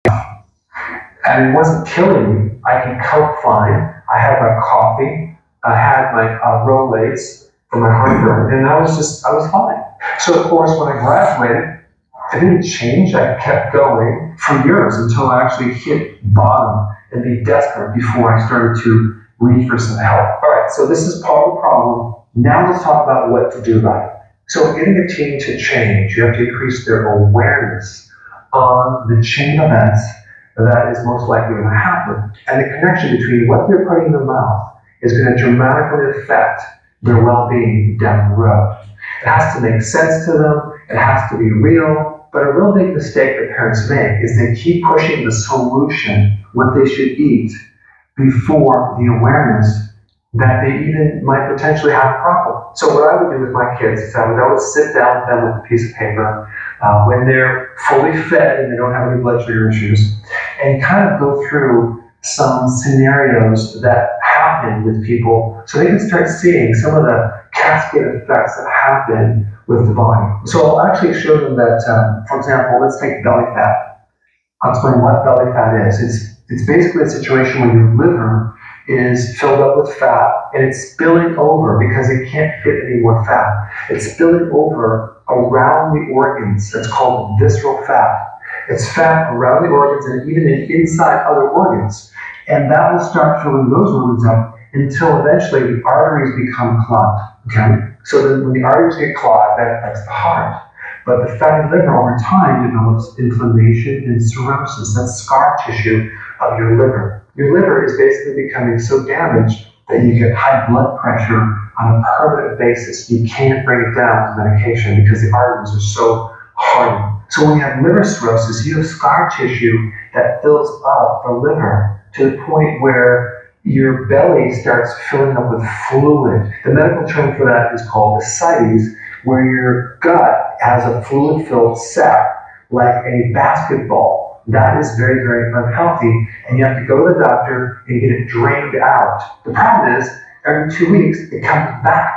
And it wasn't killing me. I can cope fine. I had my coffee. I had my Rolaids for my heartburn, and I was fine. So of course, when I graduated, it didn't change. I kept going for years until I actually hit bottom and be desperate before I started to reach for some help. All right, so this is part of the problem. Now let's talk about what to do about it. So getting a teen to change, you have to increase their awareness on the chain of events that is most likely going to happen. And the connection between what they're putting in their mouth is going to dramatically affect their well-being down the road. It has to make sense to them. It has to be real. But a real big mistake that parents make is they keep pushing the solution, what they should eat, before the awareness that they even might potentially have a problem. So what I would do with my kids is I would always sit down with them with a piece of paper when they're fully fed and they don't have any blood sugar issues, and kind of go through some scenarios that happen with people so they can start seeing some of the cascade effects that happen with the body. So I'll actually show them that, for example, let's take belly fat. I'll explain what belly fat is. It's basically a situation where your liver is filled up with fat and it's spilling over because it can't fit any more fat. It's spilling over around the organs. That's called visceral fat. It's fat around the organs and even inside other organs. And that will start filling those organs up until eventually the arteries become clogged. Okay? So then when the arteries get clogged, that affects the heart. But the fatty liver over time develops inflammation and cirrhosis. That's scar tissue of your liver. Your liver is basically becoming so damaged that you get high blood pressure on a permanent basis. You can't bring it down with medication because the arteries are so hardened. So when you have liver cirrhosis, you have scar tissue that fills up the liver to the point where your belly starts filling up with fluid. The medical term for that is called ascites, where your gut has a fluid-filled sac like a basketball. That is very, very unhealthy, and you have to go to the doctor and get it drained out. The problem is, every 2 weeks, it comes back.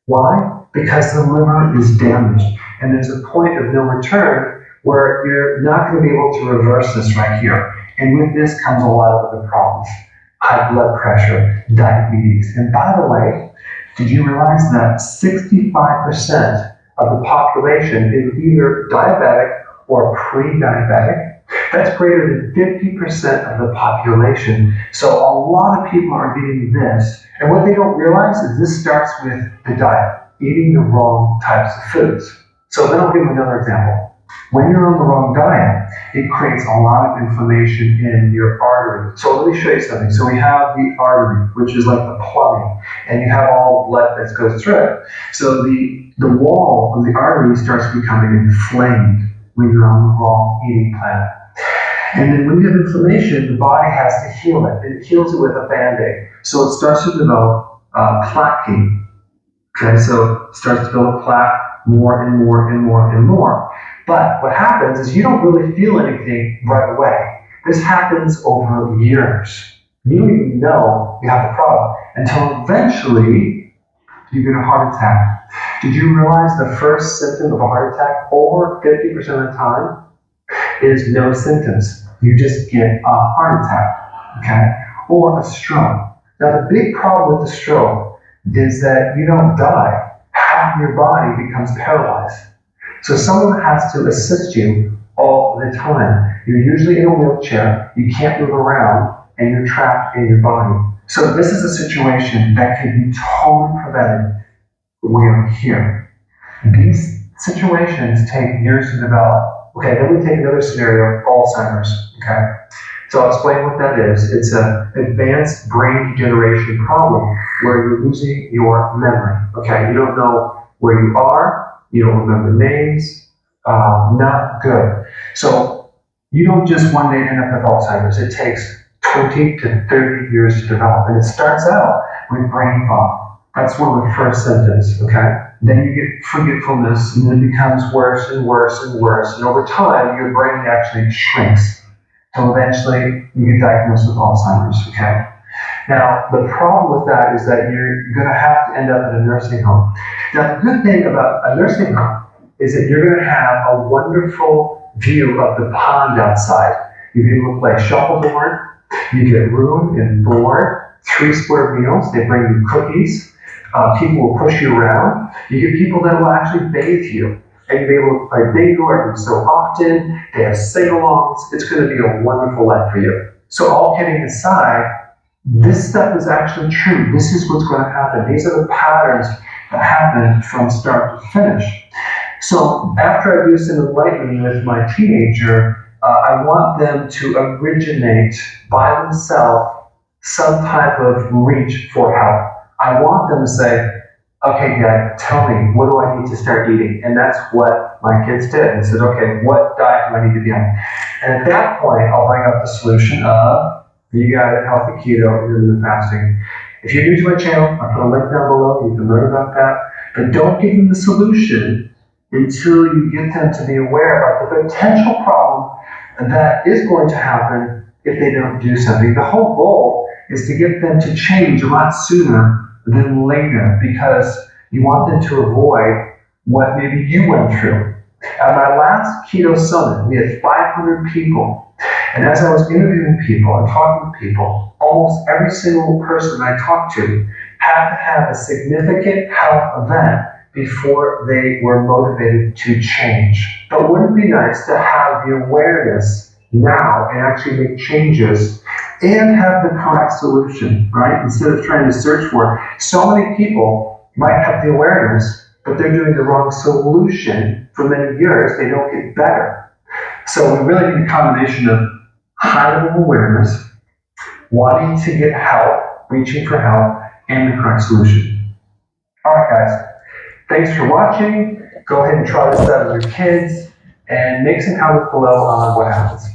Why? Because the liver is damaged, and there's a point of no return where you're not going to be able to reverse this right here. And with this comes a lot of other problems. High blood pressure, diabetes. And by the way, did you realize that 65% of the population is either diabetic or pre-diabetic? That's greater than 50% of the population. So a lot of people are getting this. And what they don't realize is this starts with the diet, eating the wrong types of foods. So then I'll give you another example. When you're on the wrong diet, it creates a lot of inflammation in your artery. So let me show you something. So we have the artery, which is like the plumbing, and you have all the blood that goes through it. So the wall of the artery starts becoming inflamed when you're on the wrong eating plan. And then when you have inflammation, the body has to heal it. It heals it with a Band-Aid. So it starts to develop plaquing. Okay, so it starts to develop plaque more and more and more and more. But what happens is you don't really feel anything right away. This happens over years. You don't even know you have the problem until eventually you get a heart attack. Did you realize the first symptom of a heart attack, over 50% of the time, is no symptoms? You just get a heart attack, okay? Or a stroke. Now the big problem with the stroke is that you don't die. Half your body becomes paralyzed. So someone has to assist you all the time. You're usually in a wheelchair, you can't move around, and you're trapped in your body. So this is a situation that can be totally prevented when you're here. These situations take years to develop. Okay, then we take another scenario, Alzheimer's, okay? So I'll explain what that is. It's an advanced brain degeneration problem where you're losing your memory, okay? You don't know where you are, you don't remember names, not good. So you don't just one day end up with Alzheimer's. It takes 20 to 30 years to develop. And it starts out with brain fog. That's one of the first symptoms, okay? Then you get forgetfulness, and then it becomes worse and worse and worse. And over time, your brain actually shrinks. So eventually, you get diagnosed with Alzheimer's, okay? Now, the problem with that is that you're going to have to end up in a nursing home. Now, the good thing about a nursing home is that you're going to have a wonderful view of the pond outside. You'll be able to play shuffleboard. You get room and board, 3 square meals. They bring you cookies. People will push you around. You get people that will actually bathe you. And you'll be able to play bingo every so often. They have sing-alongs. It's going to be a wonderful life for you. So all kidding aside, this stuff is actually true. This is what's going to happen. These are the patterns that happen from start to finish. So after I do some enlightening with my teenager, I want them to originate by themselves some type of reach for help. I want them to say, okay, Dad, tell me, what do I need to start eating? And that's what my kids did. And said, okay, what diet do I need to be on? And at that point, I'll bring up the solution of, you got it, healthy keto, intermittent fasting. If you're new to my channel, I'll put a link down below. You can learn about that. But don't give them the solution until you get them to be aware of the potential problem that is going to happen if they don't do something. The whole goal is to get them to change a lot sooner than later, because you want them to avoid what maybe you went through. At my last keto summit, we had 500 people. And as I was interviewing people and talking to people, almost every single person I talked to had to have a significant health event before they were motivated to change. But wouldn't it be nice to have the awareness now and actually make changes and have the correct solution, right? Instead of trying to search for it. So many people might have the awareness, but they're doing the wrong solution for many years. They don't get better. So we really need a combination of high level awareness, wanting to get help, reaching for help, and the correct solution. All right, guys. Thanks for watching. Go ahead and try this out with your kids and make some comments below on what happens.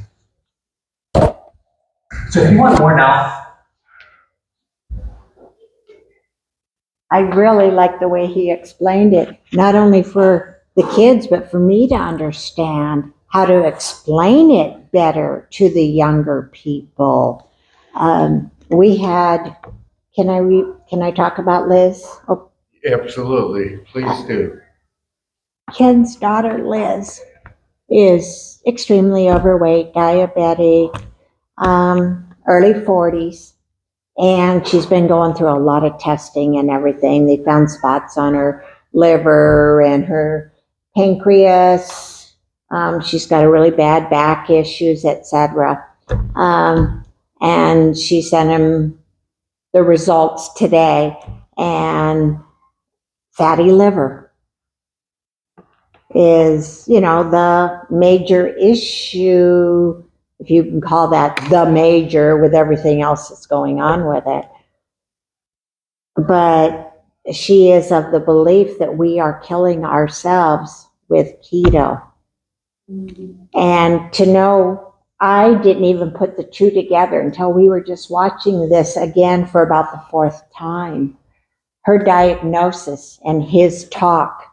So if you want more now, I really like the way he explained it, not only for the kids, but for me to understand how to explain it better to the younger people. We had, can I talk about Liz? Oh, Absolutely, please do. Ken's daughter, Liz, is extremely overweight, diabetic, early 40s. And she's been going through a lot of testing and everything. They found spots on her liver and her pancreas. She's got a really bad back issues, etc. And she sent him the results today. And fatty liver is, the major issue, if you can call that the major, with everything else that's going on with it. But she is of the belief that we are killing ourselves with keto. Mm-hmm. And to know, I didn't even put the two together until we were just watching this again for about the 4th time. Her diagnosis and his talk